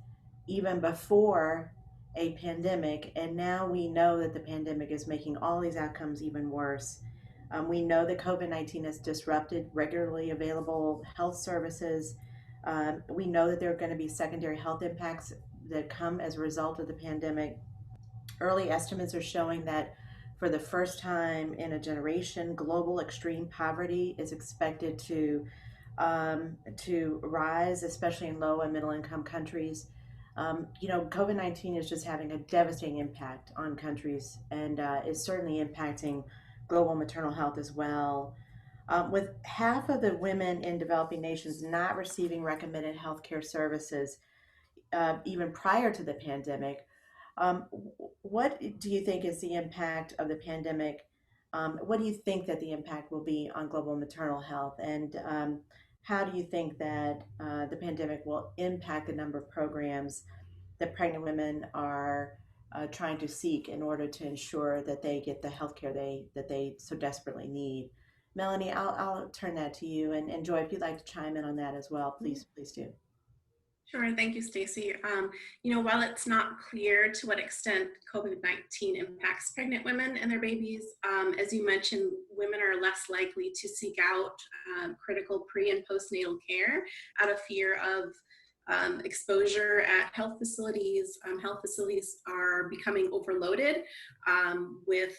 even before a pandemic, and now we know that the pandemic is making all these outcomes even worse. We know that COVID-19 has disrupted regularly available health services. We know that there are going to be secondary health impacts that come as a result of the pandemic. Early estimates are showing that for the first time in a generation, global extreme poverty is expected to rise, especially in low and middle income countries. COVID-19 is just having a devastating impact on countries, and is certainly impacting global maternal health as well. With half of the women in developing nations not receiving recommended healthcare services, even prior to the pandemic, what do you think is the impact of the pandemic? What do you think that the impact will be on global maternal health? And how do you think that the pandemic will impact the number of programs that pregnant women are trying to seek in order to ensure that they get the health care that they so desperately need? Melanie, I'll turn that to you. And Joy, if you'd like to chime in on that as well, please do. Sure, thank you, Stacey. While it's not clear to what extent COVID-19 impacts pregnant women and their babies, as you mentioned, women are less likely to seek out critical pre and postnatal care out of fear of exposure at health facilities. Health facilities are becoming overloaded with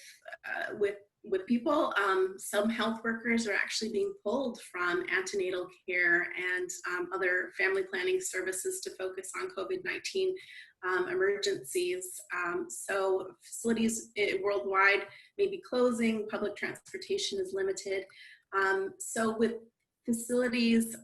people. Some health workers are actually being pulled from antenatal care and other family planning services to focus on COVID-19 emergencies. So facilities worldwide may be closing, public transportation is limited. So with facilities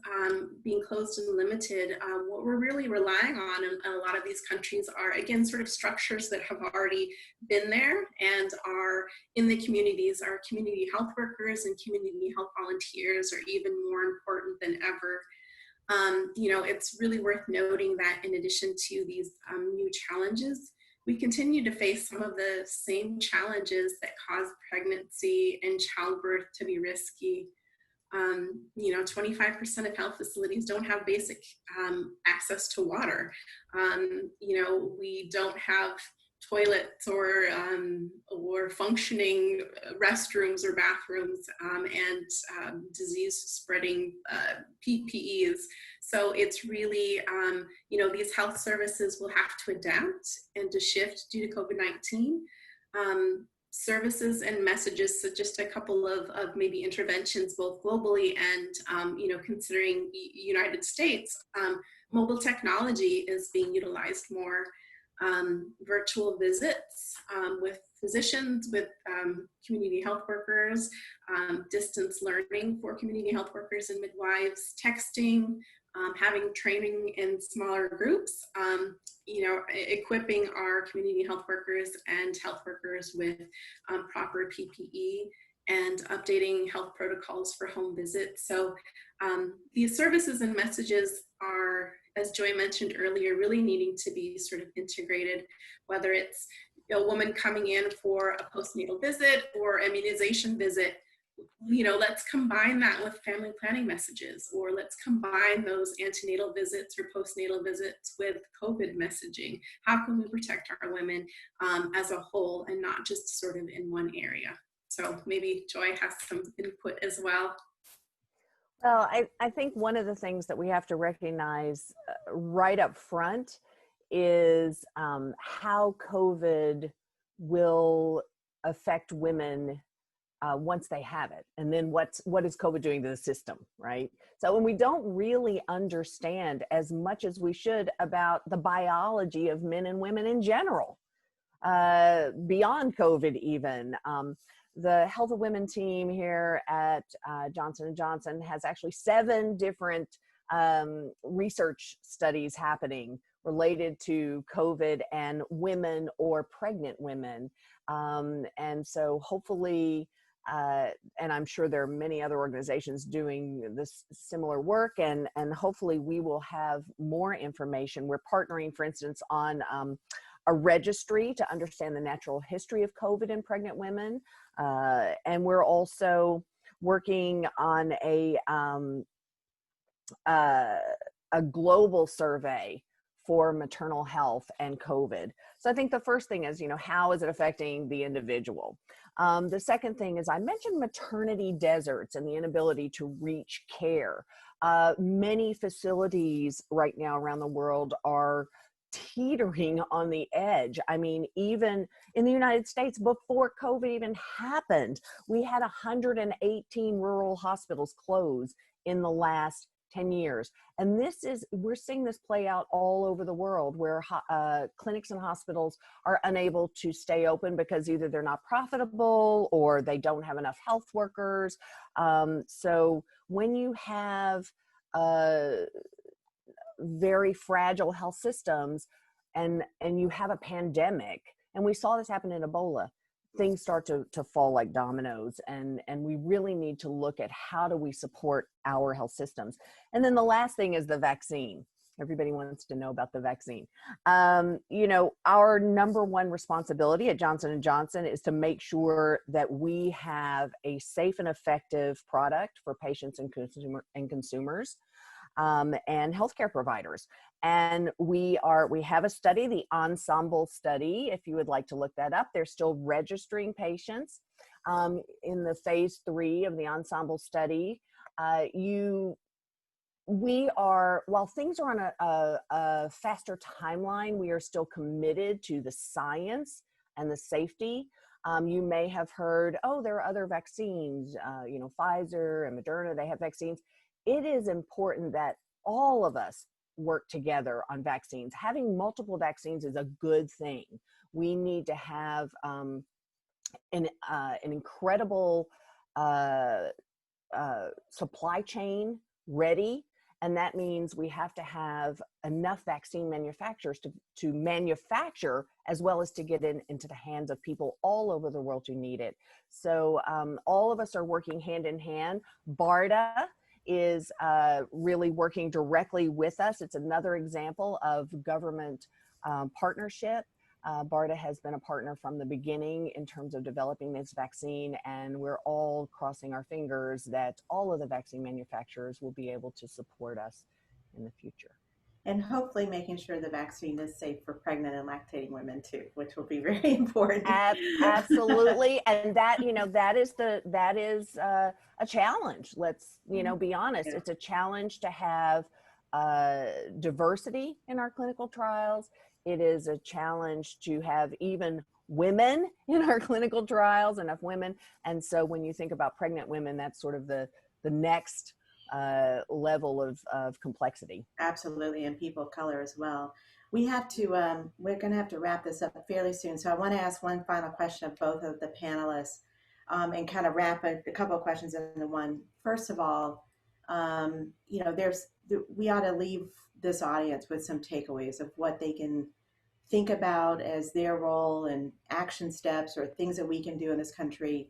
being closed and limited, what we're really relying on in a lot of these countries are, again, sort of structures that have already been there and are in the communities. Our community health workers and community health volunteers are even more important than ever. It's really worth noting that in addition to these new challenges, we continue to face some of the same challenges that cause pregnancy and childbirth to be risky. 25% of health facilities don't have basic access to water. We don't have toilets or functioning restrooms or bathrooms and disease-spreading PPEs. So it's really, these health services will have to adapt and to shift due to COVID-19. Services and messages, so just a couple of maybe interventions both globally and considering United States. Mobile technology is being utilized more. Virtual visits with physicians, with community health workers, distance learning for community health workers and midwives, texting, having training in smaller groups, equipping our community health workers and health workers with proper PPE and updating health protocols for home visits. So these services and messages are, as Joy mentioned earlier, really needing to be sort of integrated, whether it's a woman coming in for a postnatal visit or immunization visit. Let's combine that with family planning messages, or let's combine those antenatal visits or postnatal visits with COVID messaging. How can we protect our women as a whole and not just sort of in one area? So maybe Joy has some input as well. Well, I think one of the things that we have to recognize right up front is how COVID will affect women once they have it, and then what is COVID doing to the system, right? So when we don't really understand as much as we should about the biology of men and women in general, beyond COVID even. The Health of Women team here at Johnson & Johnson has actually 7 different research studies happening related to COVID and women or pregnant women. And so hopefully, and I'm sure there are many other organizations doing this similar work, and hopefully we will have more information. We're partnering, for instance, on a registry to understand the natural history of COVID in pregnant women. And we're also working on a global survey for maternal health and COVID. So I think the first thing is, how is it affecting the individual? The second thing is, I mentioned maternity deserts and the inability to reach care. Many facilities right now around the world are teetering on the edge. I mean, even in the United States, before COVID even happened, we had 118 rural hospitals close in the last 10 years. And we're seeing this play out all over the world, where clinics and hospitals are unable to stay open because either they're not profitable or they don't have enough health workers. So when you have very fragile health systems and you have a pandemic, and we saw this happen in Ebola, things start to fall like dominoes, and we really need to look at how do we support our health systems. And then the last thing is the vaccine. Everybody wants to know about the vaccine. Our number one responsibility at Johnson & Johnson is to make sure that we have a safe and effective product for patients and consumers. And healthcare providers. And we have a study, the Ensemble study, if you would like to look that up. They're still registering patients in the phase 3 of the Ensemble study. While things are on a faster timeline, we are still committed to the science and the safety. You may have heard, oh, there are other vaccines, Pfizer and Moderna, they have vaccines. It is important that all of us work together on vaccines. Having multiple vaccines is a good thing. We need to have an incredible supply chain ready. And that means we have to have enough vaccine manufacturers to manufacture, as well as to get into the hands of people all over the world who need it. So all of us are working hand in hand. BARDA is really working directly with us. It's another example of government partnership. BARDA has been a partner from the beginning in terms of developing this vaccine, and we're all crossing our fingers that all of the vaccine manufacturers will be able to support us in the future. And hopefully making sure the vaccine is safe for pregnant and lactating women too, which will be very important. Absolutely. And that is a challenge. Let's, be honest. Yeah. It's a challenge to have diversity in our clinical trials. It is a challenge to have even women in our clinical trials, enough women. And so when you think about pregnant women, that's sort of the next level of complexity. Absolutely, and people of color as well. We're going to have to wrap this up fairly soon. So I want to ask one final question of both of the panelists and kind of wrap a couple of questions into one. First of all, we ought to leave this audience with some takeaways of what they can think about as their role and action steps or things that we can do in this country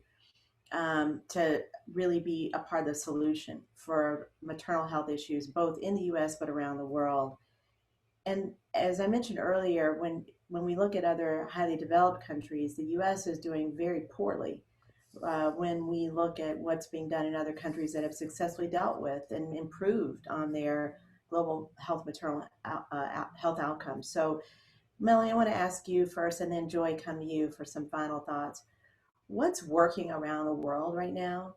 to really be a part of the solution for maternal health issues, both in the U.S. but around the world. And as I mentioned earlier, when we look at other highly developed countries, the U.S. is doing very poorly when we look at what's being done in other countries that have successfully dealt with and improved on their global health maternal health outcomes. So, Melanie, I want to ask you first, and then Joy, come to you for some final thoughts. What's working around the world right now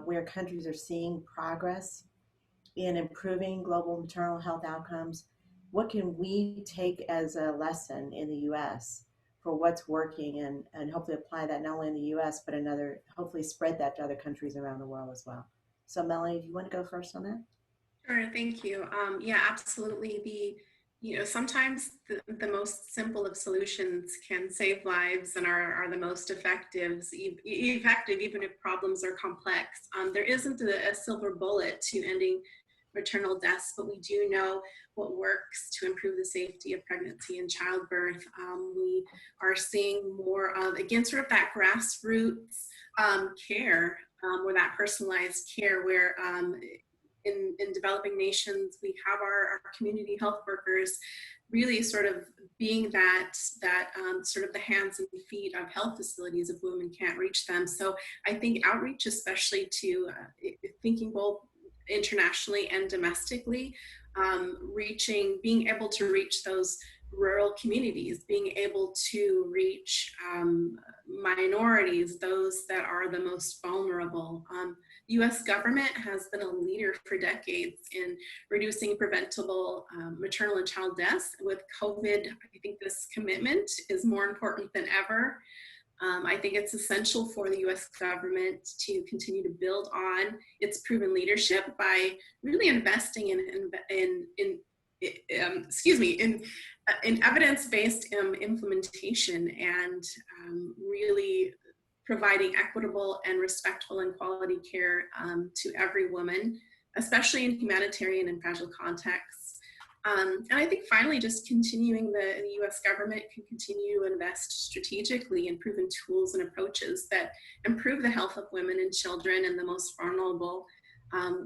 where countries are seeing progress in improving global maternal health outcomes? What can we take as a lesson in the U.S. for what's working and hopefully apply that not only in the U.S., but hopefully spread that to other countries around the world as well? So Melanie, do you want to go first on that? Sure, thank you. Yeah, absolutely. Sometimes the most simple of solutions can save lives and are the most effective, even if problems are complex. There isn't a silver bullet to ending maternal deaths, but we do know what works to improve the safety of pregnancy and childbirth. We are seeing more of, again, sort of that grassroots care, or that personalized care where in developing nations, we have our community health workers really sort of being that sort of the hands and feet of health facilities if women can't reach them. So I think outreach, especially to thinking both internationally and domestically, being able to reach those rural communities, being able to reach minorities, those that are the most vulnerable. The U.S. government has been a leader for decades in reducing preventable maternal and child deaths. With COVID, I think this commitment is more important than ever. I think it's essential for the U.S. government to continue to build on its proven leadership by really investing in evidence-based implementation and really providing equitable and respectful and quality care to every woman, especially in humanitarian and fragile contexts. And I think finally, just continuing the U.S. government can continue to invest strategically in proven tools and approaches that improve the health of women and children and the most vulnerable.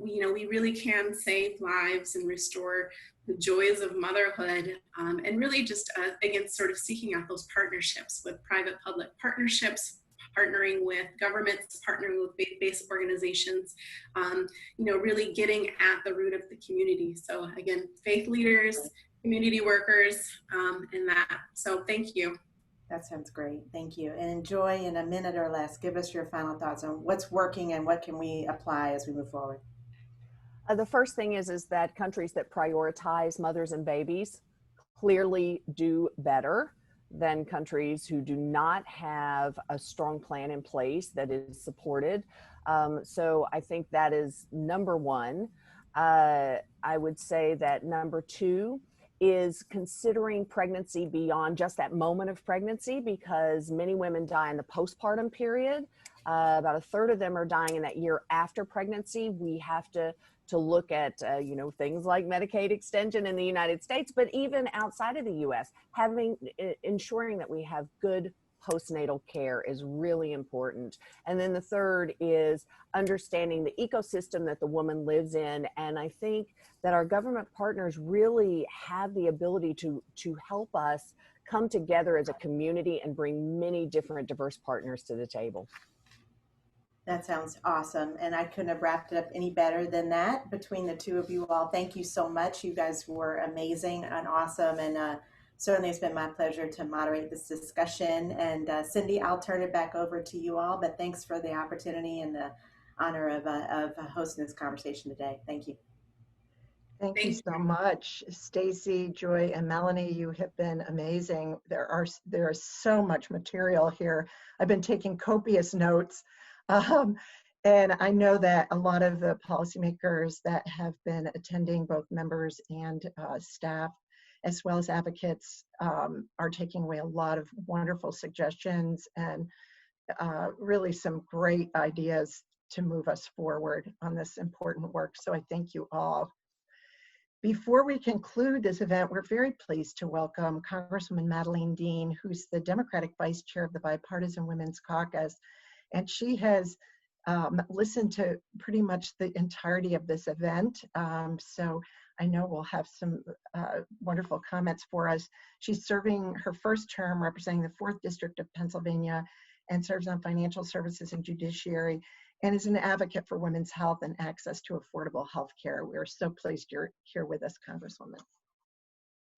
We really can save lives and restore the joys of motherhood, and really just, again, sort of seeking out those partnerships with private-public partnerships, partnering with governments, partnering with faith-based organizations, really getting at the root of the community. So again, faith leaders, community workers, and that. So thank you. That sounds great. Thank you. And Joy, in a minute or less, give us your final thoughts on what's working and what can we apply as we move forward. The first thing is that countries that prioritize mothers and babies clearly do better than countries who do not have a strong plan in place that is supported. So I think that is number one. I would say that number two is considering pregnancy beyond just that moment of pregnancy, because many women die in the postpartum period. About a third of them are dying in that year after pregnancy. We have to look at things like Medicaid extension in the United States, but even outside of the U.S., ensuring that we have good postnatal care is really important. And then the third is understanding the ecosystem that the woman lives in. And I think that our government partners really have the ability to help us come together as a community and bring many different diverse partners to the table. That sounds awesome. And I couldn't have wrapped it up any better than that between the two of you all. Thank you so much. You guys were amazing and awesome. And certainly it's been my pleasure to moderate this discussion. And Cindy, I'll turn it back over to you all, but thanks for the opportunity and the honor of hosting this conversation today. Thank you. Thank you so much. Stacey, Joy, and Melanie, you have been amazing. There is so much material here. I've been taking copious notes. And I know that a lot of the policymakers that have been attending, both members and staff, as well as advocates, are taking away a lot of wonderful suggestions and really some great ideas to move us forward on this important work. So I thank you all. Before we conclude this event, we're very pleased to welcome Congresswoman Madeleine Dean, who's the Democratic Vice Chair of the Bipartisan Women's Caucus. And she has listened to pretty much the entirety of this event. So I know we'll have some wonderful comments for us. She's serving her first term representing the 4th District of Pennsylvania and serves on financial services and judiciary, and is an advocate for women's health and access to affordable health care. We're so pleased you're here with us, Congresswoman.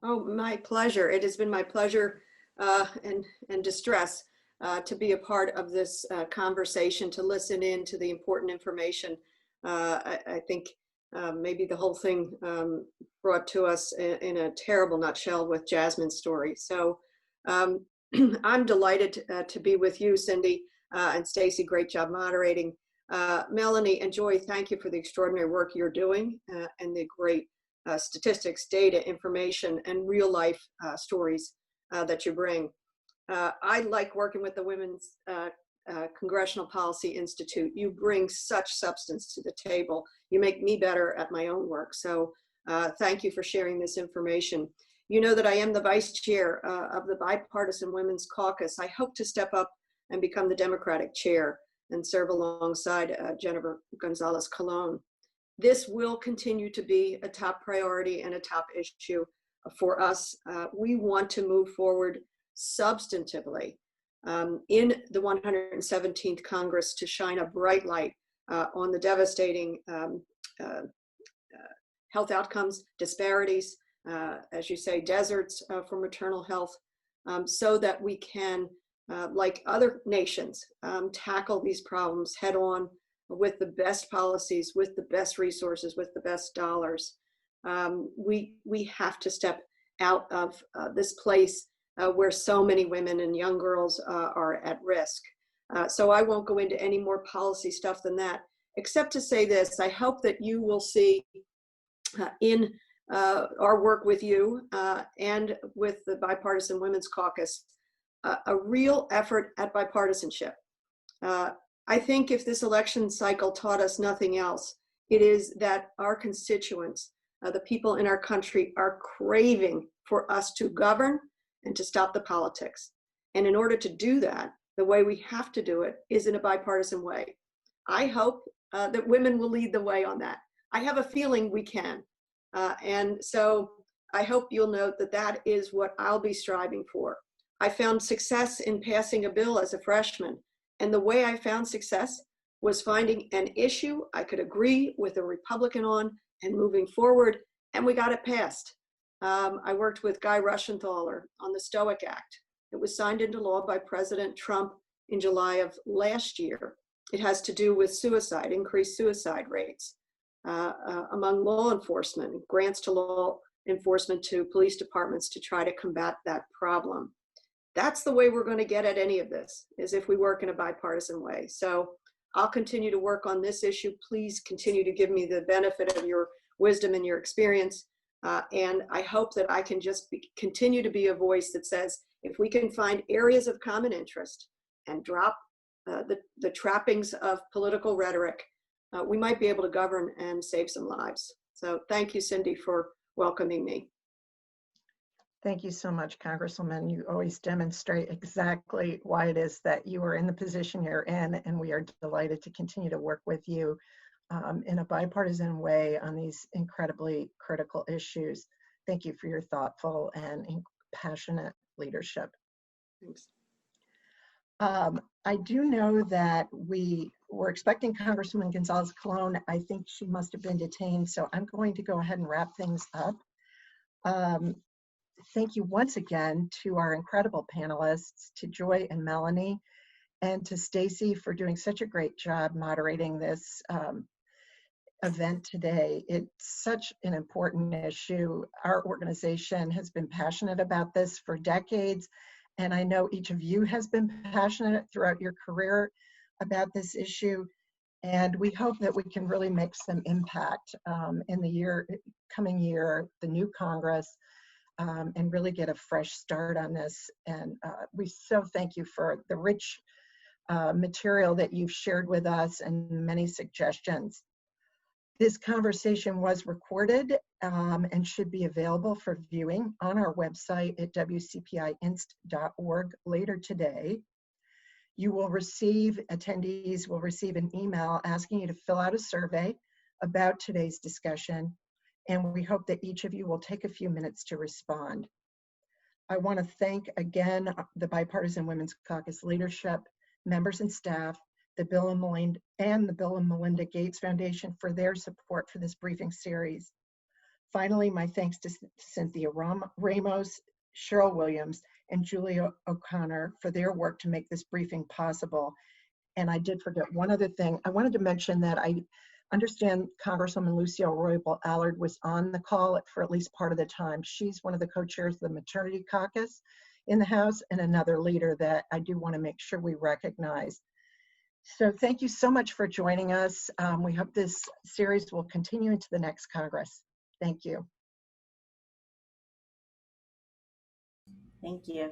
Oh, my pleasure. It has been my pleasure and distress to be a part of this conversation, to listen in to the important information. I think maybe the whole thing brought to us in a terrible nutshell with Jasmine's story. So I'm delighted to be with you, Cindy, and Stacey. Great job moderating. Melanie and Joy, thank you for the extraordinary work you're doing and the great statistics, data, information, and real life stories that you bring. I like working with the Women's Congressional Policy Institute. You bring such substance to the table. You make me better at my own work. So thank you for sharing this information. You know that I am the vice chair of the Bipartisan Women's Caucus. I hope to step up and become the Democratic chair and serve alongside Jenniffer González-Colón. This will continue to be a top priority and a top issue for us. We want to move forward substantively in the 117th Congress to shine a bright light on the devastating health outcomes, disparities, as you say, deserts for maternal health, so that we can, like other nations, tackle these problems head on with the best policies, with the best resources, with the best dollars. We have to step out of this place where so many women and young girls are at risk. So I won't go into any more policy stuff than that, except to say this: I hope that you will see in our work with you and with the Bipartisan Women's Caucus a real effort at bipartisanship. I think if this election cycle taught us nothing else, it is that our constituents, the people in our country, are craving for us to govern and to stop the politics. And in order to do that, the way we have to do it is in a bipartisan way. I hope that women will lead the way on that. I have a feeling we can. And so I hope you'll note that that is what I'll be striving for. I found success in passing a bill as a freshman And the way I found success was finding an issue I could agree with a Republican on and moving forward, and we got it passed. I worked with Guy Rushenthaler on the Stoic Act. It was signed into law by President Trump in July of last year. It has to do with suicide, increased suicide rates among law enforcement, grants to law enforcement to police departments to try to combat that problem. That's the way we're going to get at any of this, is if we work in a bipartisan way. So I'll continue to work on this issue. Please continue to give me the benefit of your wisdom and your experience. And I hope that I can just continue to be a voice that says, if we can find areas of common interest and drop the trappings of political rhetoric, we might be able to govern and save some lives. So thank you, Cindy, for welcoming me. Thank you so much, Congresswoman. You always demonstrate exactly why it is that you are in the position you're in, and we are delighted to continue to work with you in a bipartisan way on these incredibly critical issues. Thank you for your thoughtful and passionate leadership. Thanks. I do know that we were expecting Congresswoman González-Colón. I think she must have been detained, so I'm going to go ahead and wrap things up. Thank you once again to our incredible panelists, to Joy and Melanie, and to Stacey for doing such a great job moderating this event today. It's such an important issue. Our organization has been passionate about this for decades, and I know each of you has been passionate throughout your career about this issue, and we hope that we can really make some impact in the coming year, the new Congress, and really get a fresh start on this. And we so thank you for the rich material that you've shared with us and many suggestions. This conversation was recorded and should be available for viewing on our website at wcpiinst.org later today. Attendees will receive an email asking you to fill out a survey about today's discussion, and we hope that each of you will take a few minutes to respond. I want to thank again the Bipartisan Women's Caucus leadership, members and staff, the Bill and Melinda Gates Foundation for their support for this briefing series. Finally, my thanks to Cynthia Ramos, Cheryl Williams, and Julia O'Connor for their work to make this briefing possible. And I did forget one other thing. I wanted to mention that I understand Congresswoman Lucille Roybal Allard was on the call for at least part of the time. She's one of the co-chairs of the Maternity Caucus in the House and another leader that I do want to make sure we recognize. So thank you so much for joining us. We hope this series will continue into the next Congress. Thank you. Thank you.